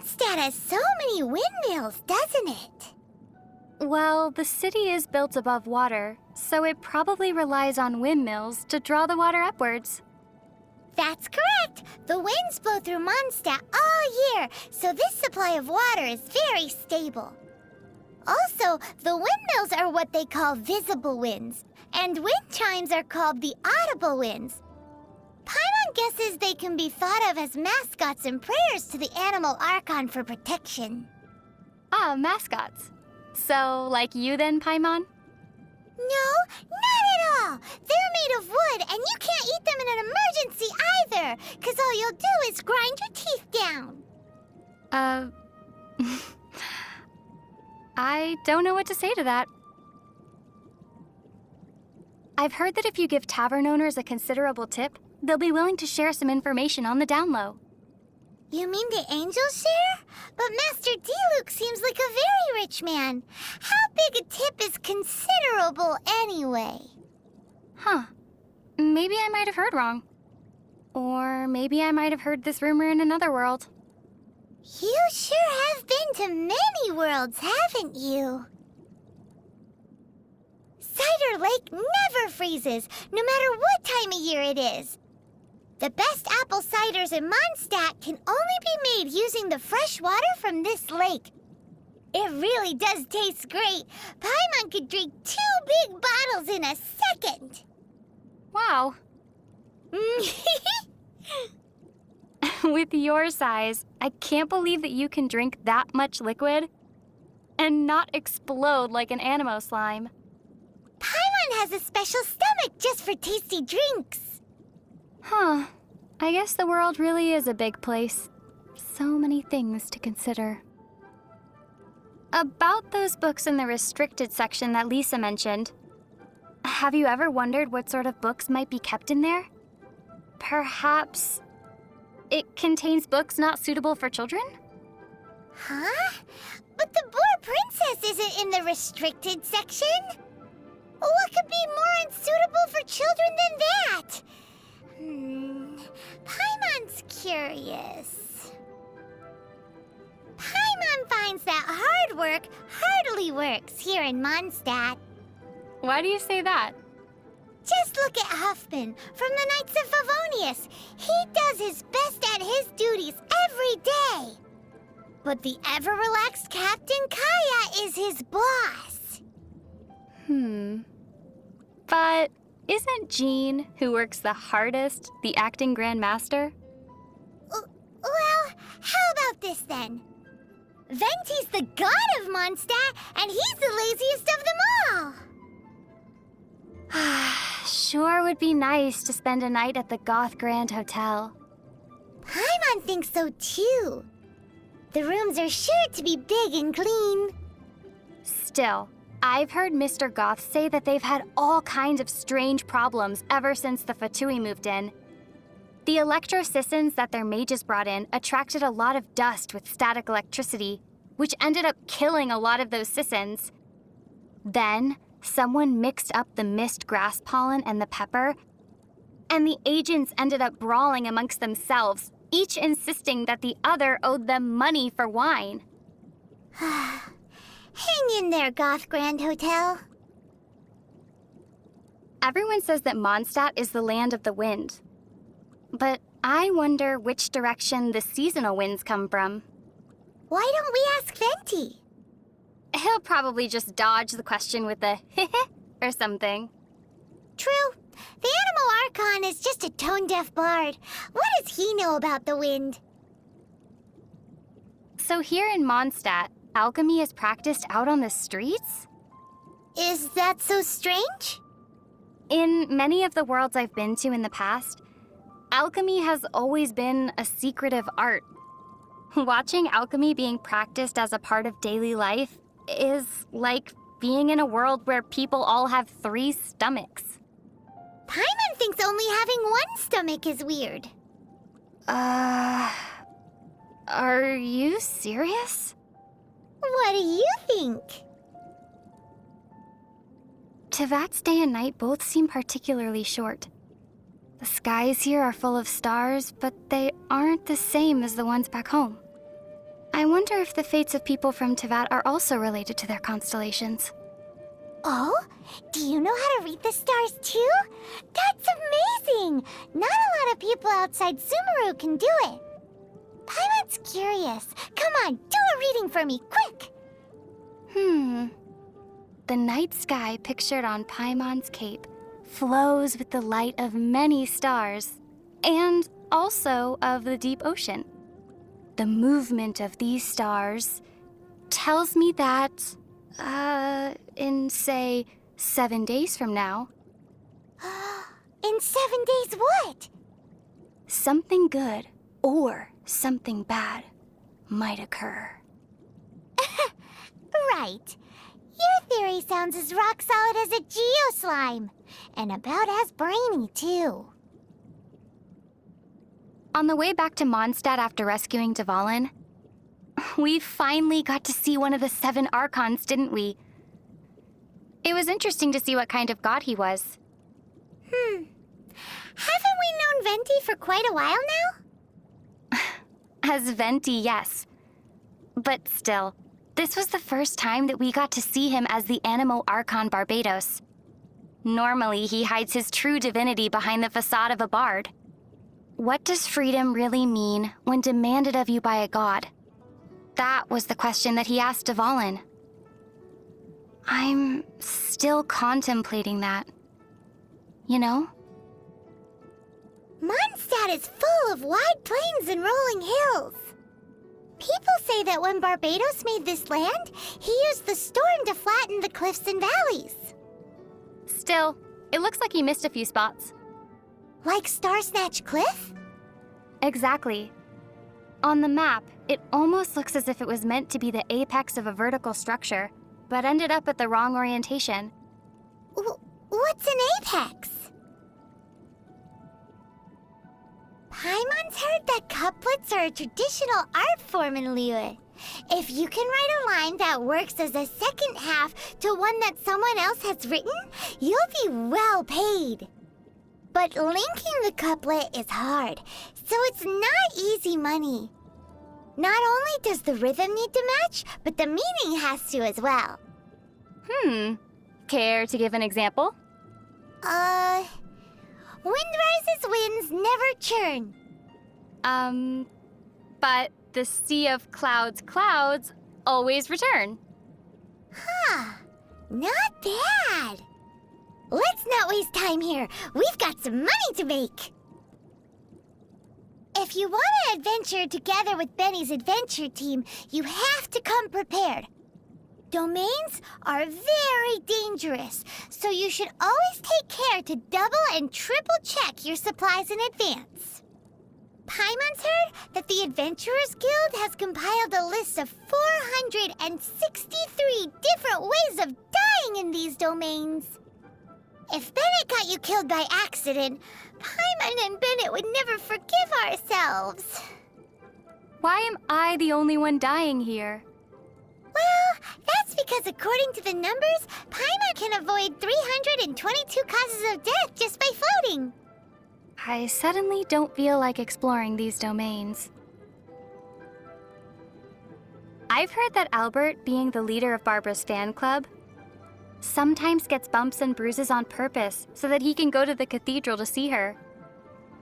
Mondstadt has so many windmills, doesn't it? Well, the city is built above water, so it probably relies on windmills to draw the water upwards. That's correct. The winds blow through Mondstadt all year, so this supply of water is very stable. Also, the windmills are what they call visible winds, and wind chimes are called the audible winds. Paimon guesses they can be thought of as mascots and prayers to the animal Archon for protection. Ah, mascots. So, like you then, Paimon? No, not at all! They're made of wood, and you can't eat them in an emergency either, because all you'll do is grind your teeth down. I don't know what to say to that. I've heard that if you give tavern owners a considerable tip, they'll be willing to share some information on the down low. You mean the angels share? But Master D-Luke seems like a very rich man. How big a tip is considerable anyway? Huh. Maybe I might have heard wrong. Or maybe I might have heard this rumor in another world. You sure have been to many worlds, haven't you? Cider Lake never freezes, no matter what time of year it is. The best apple ciders in Mondstadt can only be made using the fresh water from this lake. It really does taste great. Paimon could drink 2 big bottles in a second. Wow. With your size, I can't believe that you can drink that much liquid and not explode like an animo slime. Paimon has a special stomach just for tasty drinks. Huh. I guess the world really is a big place. So many things to consider. About those books in the restricted section that Lisa mentioned, have you ever wondered what sort of books might be kept in there? Perhaps it contains books not suitable for children? Huh? But the Boar Princess isn't in the restricted section. What could be more unsuitable for children than that? Paimon's curious. Paimon finds that hard work hardly works here in Mondstadt. Why do you say that? Just look at Huffman from the Knights of Favonius. He does his best at his duties every day. But the ever-relaxed Captain Kaya is his boss. But isn't Jean, who works the hardest, the acting Grand Master? Well, how about this then? Venti's the god of Mondstadt, and he's the laziest of them all. Sure would be nice to spend a night at the Goth Grand Hotel. Paimon thinks so too. The rooms are sure to be big and clean. Still, I've heard Mr. Goth say that they've had all kinds of strange problems ever since the Fatui moved in. The electro-sissons that their mages brought in attracted a lot of dust with static electricity, which ended up killing a lot of those sissons. Then, someone mixed up the mist grass pollen and the pepper, and the agents ended up brawling amongst themselves, each insisting that the other owed them money for wine. Hang in there, Goth Grand Hotel. Everyone says that Mondstadt is the land of the wind. But I wonder which direction the seasonal winds come from. Why don't we ask Venti? He'll probably just dodge the question with a heh or something. True. The Animal Archon is just a tone-deaf bard. What does he know about the wind? So here in Mondstadt, alchemy is practiced out on the streets? Is that so strange? In many of the worlds I've been to in the past, alchemy has always been a secretive art. Watching alchemy being practiced as a part of daily life is like being in a world where people all have 3 stomachs. Paimon thinks only having 1 stomach is weird. Are you serious? What do you think? Teyvat's day and night both seem particularly short. The skies here are full of stars, but they aren't the same as the ones back home. I wonder if the fates of people from Teyvat are also related to their constellations. Oh? Do you know how to read the stars too? That's amazing! Not a lot of people outside Sumeru can do it. Paimon's curious. Come on, do a reading for me, quick! The night sky pictured on Paimon's cape flows with the light of many stars, and also of the deep ocean. The movement of these stars tells me that, in, say, 7 days from now... In 7 days what? Something good or something bad might occur. Right. Your theory sounds as rock solid as a geo-slime. And about as brainy, too. On the way back to Mondstadt after rescuing Dvalin, we finally got to see one of the 7 Archons, didn't we? It was interesting to see what kind of god he was. Haven't we known Venti for quite a while now? As Venti, yes. But still, this was the first time that we got to see him as the Animo Archon Barbados. Normally, he hides his true divinity behind the facade of a bard. What does freedom really mean when demanded of you by a god? That was the question that he asked Dvalin. I'm still contemplating that. You know? Mondstadt is full of wide plains and rolling hills. People say that when Barbados made this land, he used the storm to flatten the cliffs and valleys. Still, it looks like he missed a few spots. Like Star Snatch Cliff? Exactly. On the map, it almost looks as if it was meant to be the apex of a vertical structure, but ended up at the wrong orientation. What's an apex? Paimon's heard that couplets are a traditional art form in Liyue. If you can write a line that works as a second half to one that someone else has written, you'll be well paid. But linking the couplet is hard, so it's not easy money. Not only does the rhythm need to match, but the meaning has to as well. Care to give an example? Wind rises, winds never churn. But the sea of clouds always return. Not bad. Let's not waste time here. We've got some money to make. If you want to adventure together with Benny's adventure team, you have to come prepared. Domains are very dangerous, so you should always take care to double and triple check your supplies in advance. Paimon's heard that the Adventurers Guild has compiled a list of 463 different ways of dying in these domains. If Bennett got you killed by accident, Paimon and Bennett would never forgive ourselves. Why am I the only one dying here? Well, that's because according to the numbers, Paimon can avoid 322 causes of death just by floating. I suddenly don't feel like exploring these domains. I've heard that Albert, being the leader of Barbara's fan club, sometimes gets bumps and bruises on purpose so that he can go to the cathedral to see her.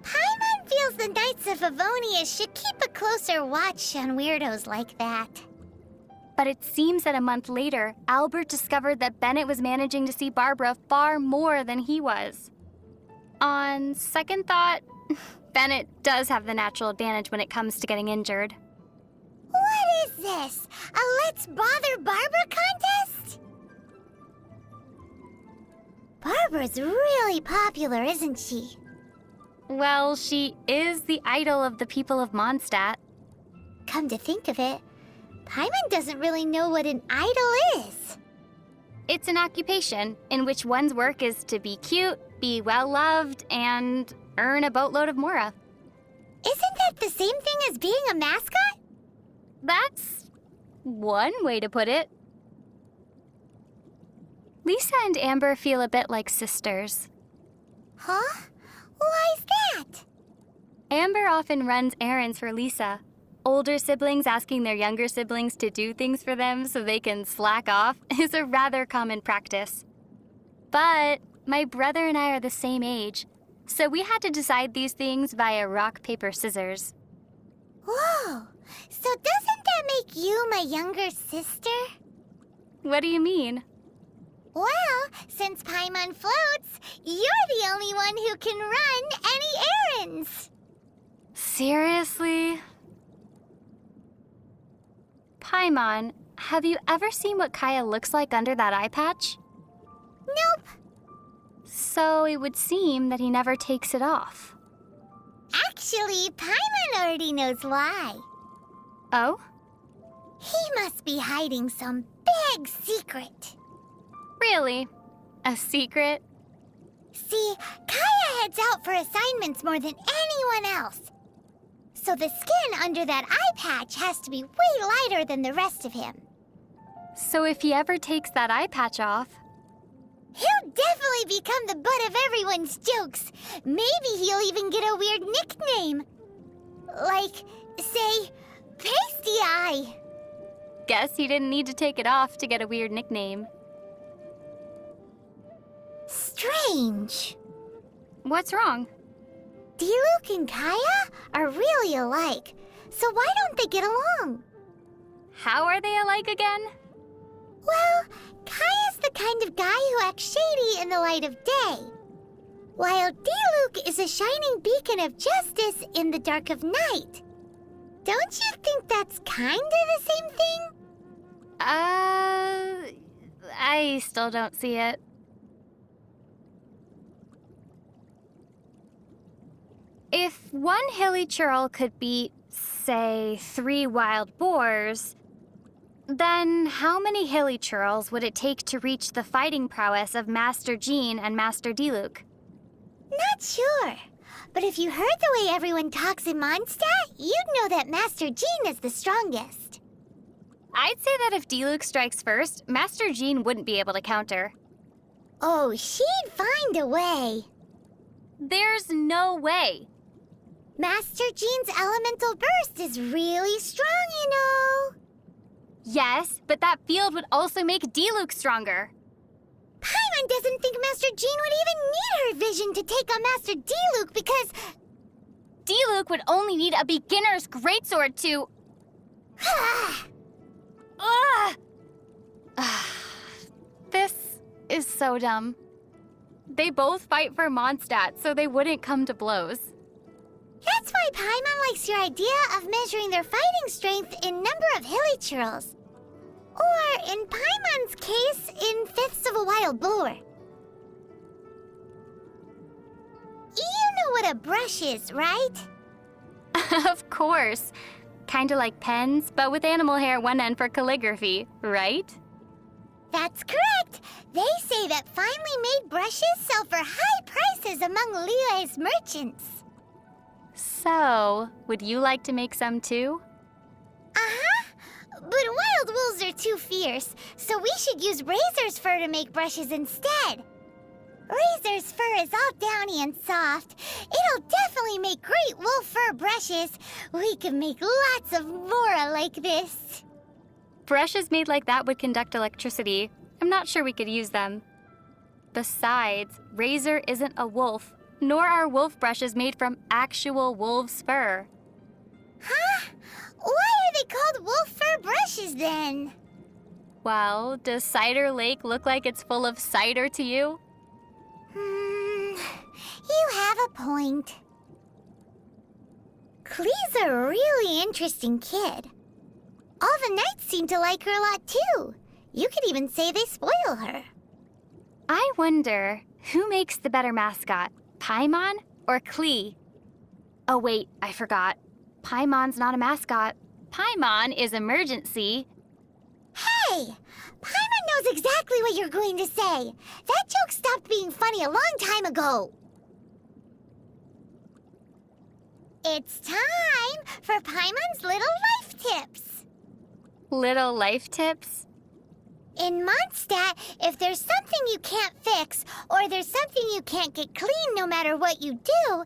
Paimon feels the Knights of Avonia should keep a closer watch on weirdos like that. But it seems that a month later, Albert discovered that Bennett was managing to see Barbara far more than he was. On second thought, Bennett does have the natural advantage when it comes to getting injured. What is this? A Let's Bother Barbara contest? Barbara's really popular, isn't she? Well, she is the idol of the people of Mondstadt. Come to think of it, Paimon doesn't really know what an idol is. It's an occupation in which one's work is to be cute, be well-loved, and earn a boatload of mora. Isn't that the same thing as being a mascot? That's one way to put it. Lisa and Amber feel a bit like sisters. Huh? Why's that? Amber often runs errands for Lisa, Older siblings asking their younger siblings to do things for them so they can slack off is a rather common practice. But my brother and I are the same age, so we had to decide these things via rock, paper, scissors. Whoa! So doesn't that make you my younger sister? What do you mean? Well, since Paimon floats, you're the only one who can run any errands. Seriously? Paimon, have you ever seen what Kaya looks like under that eye patch? Nope. So it would seem that he never takes it off. Actually, Paimon already knows why. Oh? He must be hiding some big secret. Really? A secret? See, Kaya heads out for assignments more than anyone else. So the skin under that eye patch has to be way lighter than the rest of him. So if he ever takes that eye patch off... He'll definitely become the butt of everyone's jokes. Maybe he'll even get a weird nickname. Like, say, Pasty Eye. Guess he didn't need to take it off to get a weird nickname. Strange. What's wrong? Diluc and Kaya are really alike, so why don't they get along? How are they alike again? Well, Kaya's the kind of guy who acts shady in the light of day, while Diluc is a shining beacon of justice in the dark of night. Don't you think that's kind of the same thing? I still don't see it. If one hilly churl could beat, say, 3 wild boars, then how many hilly churls would it take to reach the fighting prowess of Master Jean and Master Diluc? Not sure. But if you heard the way everyone talks in Mondstadt, you'd know that Master Jean is the strongest. I'd say that if Diluc strikes first, Master Jean wouldn't be able to counter. Oh, she'd find a way. There's no way. Master Jean's elemental burst is really strong, you know. Yes, but that field would also make Diluc stronger. Paimon doesn't think Master Jean would even need her vision to take on Master Diluc because... Diluc would only need a beginner's greatsword to... Ugh! This is so dumb. They both fight for Mondstadt, so they wouldn't come to blows. That's why Paimon likes your idea of measuring their fighting strength in number of hilly churls. Or, in Paimon's case, in fifths of a wild boar. You know what a brush is, right? Of course. Kinda like pens, but with animal hair at one end for calligraphy, right? That's correct. They say that finely made brushes sell for high prices among Liyue's merchants. So, would you like to make some too? Uh-huh. But wild wolves are too fierce, so we should use Razor's fur to make brushes instead. Razor's fur is all downy and soft. It'll definitely make great wolf fur brushes. We can make lots of more like this. Brushes made like that would conduct electricity. I'm not sure we could use them. Besides, Razor isn't a wolf, nor are wolf brushes made from actual wolf's fur. Huh? Why are they called wolf fur brushes then? Well, does Cider Lake look like it's full of cider to you? You have a point. Klee's a really interesting kid. All the knights seem to like her a lot too. You could even say they spoil her. I wonder, who makes the better mascot, Paimon or Klee? Oh wait, I forgot. Paimon's not a mascot. Paimon is emergency. Hey! Paimon knows exactly what you're going to say. That joke stopped being funny a long time ago. It's time for Paimon's Little Life Tips. Little life tips? In Mondstadt, if there's something you can't fix, or there's something you can't get clean no matter what you do,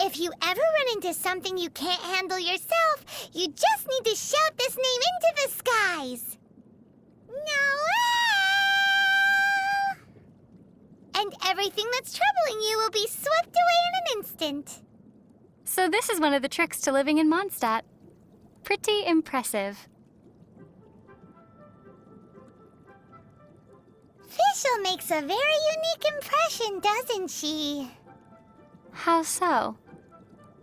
If you ever run into something you can't handle yourself, you just need to shout this name into the skies. Noelle! And everything that's troubling you will be swept away in an instant. So this is one of the tricks to living in Mondstadt. Pretty impressive. Fischl makes a very unique impression, doesn't she? How so?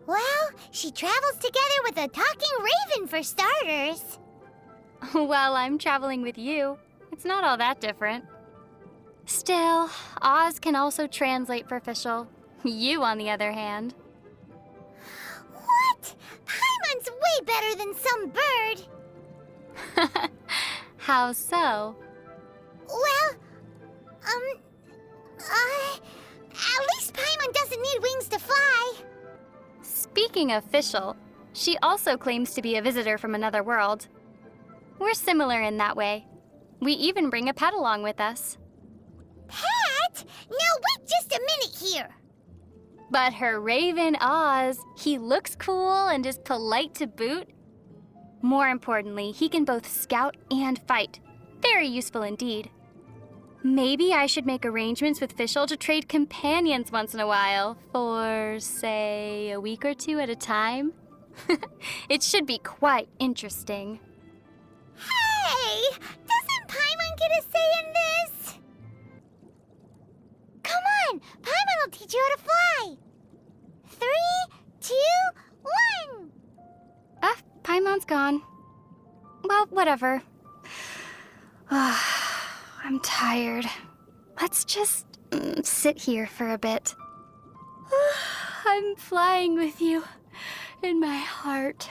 Well, she travels together with a talking raven for starters. Well, I'm traveling with you. It's not all that different. Still, Oz can also translate for Fischl. You, on the other hand. What? Paimon's way better than some bird. How so? Well, at least Paimon doesn't need wings to fly. Speaking of Fischl, she also claims to be a visitor from another world. We're similar in that way. We even bring a pet along with us. Pet? Now wait just a minute here. But her raven Oz, he looks cool and is polite to boot. More importantly, he can both scout and fight. Very useful indeed. Maybe I should make arrangements with Fischl to trade companions once in a while for, say, a week or two at a time. It should be quite interesting. Hey! Doesn't Paimon get a say in this? Come on! Paimon will teach you how to fly! 3, 2, 1! Paimon's gone. Well, whatever. I'm tired. Let's just sit here for a bit. I'm flying with you in my heart.